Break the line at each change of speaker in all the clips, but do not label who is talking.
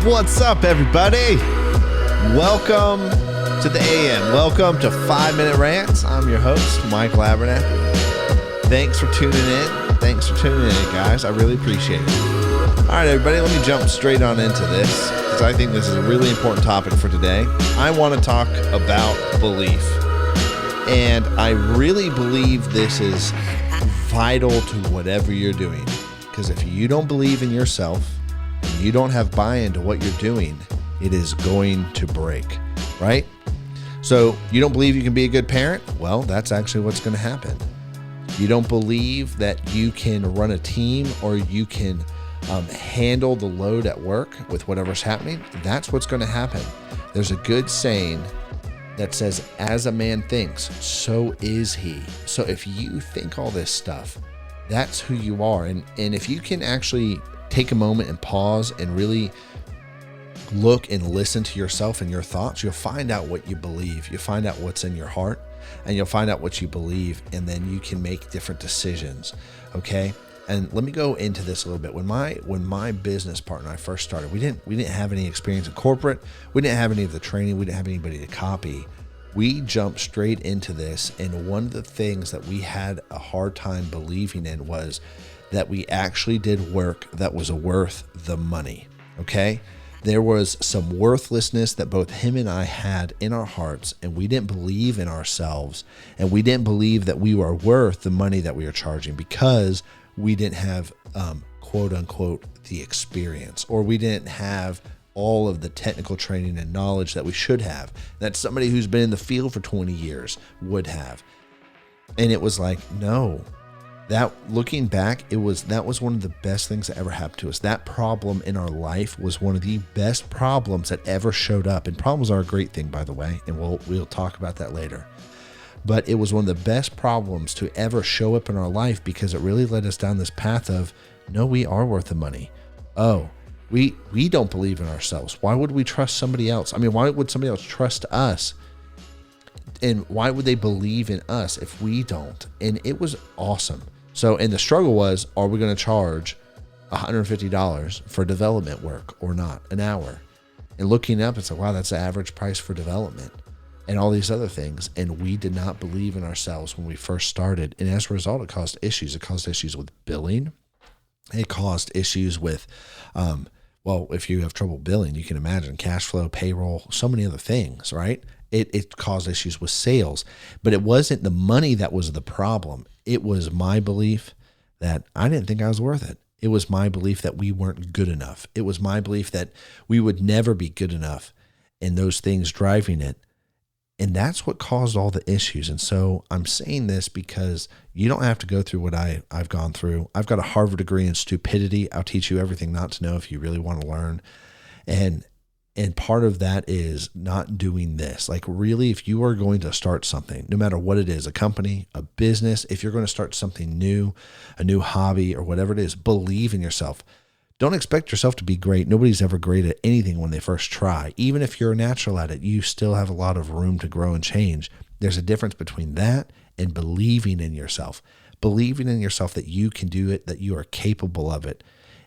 What's up, everybody? Welcome to the AM. Welcome to 5 Minute Rants. I'm your host, Mike Labernathy. Thanks for tuning in, guys. I really appreciate it. All right, everybody, let me jump straight on into this because I think this is a really important topic for today. I want to talk about belief, and I really believe this is vital to whatever you're doing, because if you don't believe in yourself and you don't have buy-in to what you're doing, it is going to break, right? So you don't believe you can be a good parent? Well, that's actually what's going to happen. You don't believe that you can run a team or you can handle the load at work with whatever's happening? That's what's going to happen. There's a good saying that says, as a man thinks, so is he. So if you think all this stuff, that's who you are. And if you can actually take a moment and pause and really look and listen to yourself and your thoughts, you'll find out what you believe. You'll find out what's in your heart, and you'll find out what you believe, and then you can make different decisions. Okay. And let me go into this a little bit. When my business partner and I first started, we didn't have any experience in corporate. We didn't have any of the training. We didn't have anybody to copy. We jumped straight into this, and one of the things that we had a hard time believing in was that we actually did work that was worth the money. Okay? There was some worthlessness that both him and I had in our hearts, and we didn't believe in ourselves, and we didn't believe that we were worth the money that we were charging because we didn't have, quote unquote, the experience, or we didn't have all of the technical training and knowledge that we should have, that somebody who's been in the field for 20 years would have. And it was like, no, that looking back, that was one of the best things that ever happened to us. That problem in our life was one of the best problems that ever showed up. And problems are a great thing, by the way, and we'll talk about that later. But it was one of the best problems to ever show up in our life because it really led us down this path of, no, we are worth the money. Oh, we don't believe in ourselves. Why would we trust somebody else? I mean, why would somebody else trust us? And why would they believe in us if we don't? And it was awesome. So, and the struggle was, are we going to charge $150 for development work or not, an hour? And looking up, it's like, wow, that's the average price for development and all these other things. And we did not believe in ourselves when we first started. And as a result, it caused issues. It caused issues with billing. It caused issues with, well, if you have trouble billing, you can imagine cash flow, payroll, so many other things, right? It caused issues with sales, but it wasn't the money that was the problem. It was my belief that I didn't think I was worth it. It was my belief that we weren't good enough. It was my belief that we would never be good enough, and those things driving it. And that's what caused all the issues. And so I'm saying this because you don't have to go through what I've gone through. I've got a Harvard degree in stupidity. I'll teach you everything not to know if you really want to learn. And part of that is not doing this. Like really, if you are going to start something, no matter what it is, a company, a business, if you're going to start something new, a new hobby or whatever it is, believe in yourself. Don't expect yourself to be great. Nobody's ever great at anything when they first try. Even if you're a natural at it, you still have a lot of room to grow and change. There's a difference between that and believing in yourself. Believing in yourself that you can do it, that you are capable of it,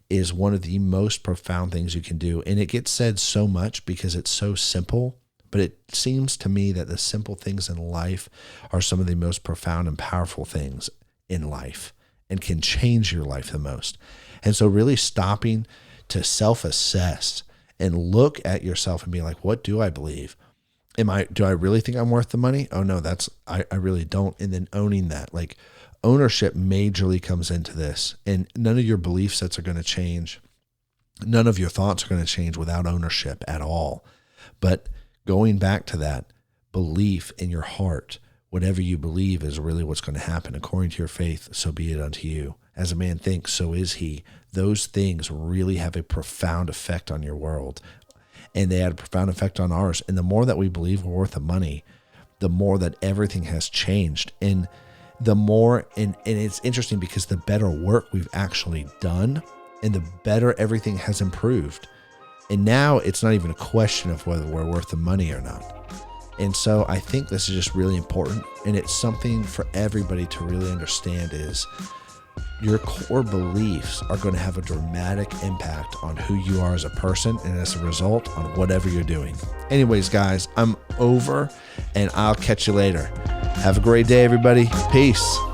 is one of the most profound things you can do. And it gets said so much because it's so simple, but it seems to me that the simple things in life are some of the most profound and powerful things in life and can change your life the most. And so really stopping to self-assess and look at yourself and be like, what do I believe? Do I really think I'm worth the money? Oh no, I really don't. And then owning that, like ownership majorly comes into this, and none of your belief sets are going to change. None of your thoughts are going to change without ownership at all. But going back to that belief in your heart, whatever you believe is really what's going to happen. According to your faith, so be it unto you. As a man thinks, so is he. Those things really have a profound effect on your world, and they had a profound effect on ours. And the more that we believe we're worth the money, the more that everything has changed. And the more, and it's interesting because the better work we've actually done and the better everything has improved. And now it's not even a question of whether we're worth the money or not. And so I think this is just really important. And it's something for everybody to really understand is your core beliefs are going to have a dramatic impact on who you are as a person, and as a result, on whatever you're doing. Anyways, guys, I'm over, and I'll catch you later. Have a great day, everybody. Peace.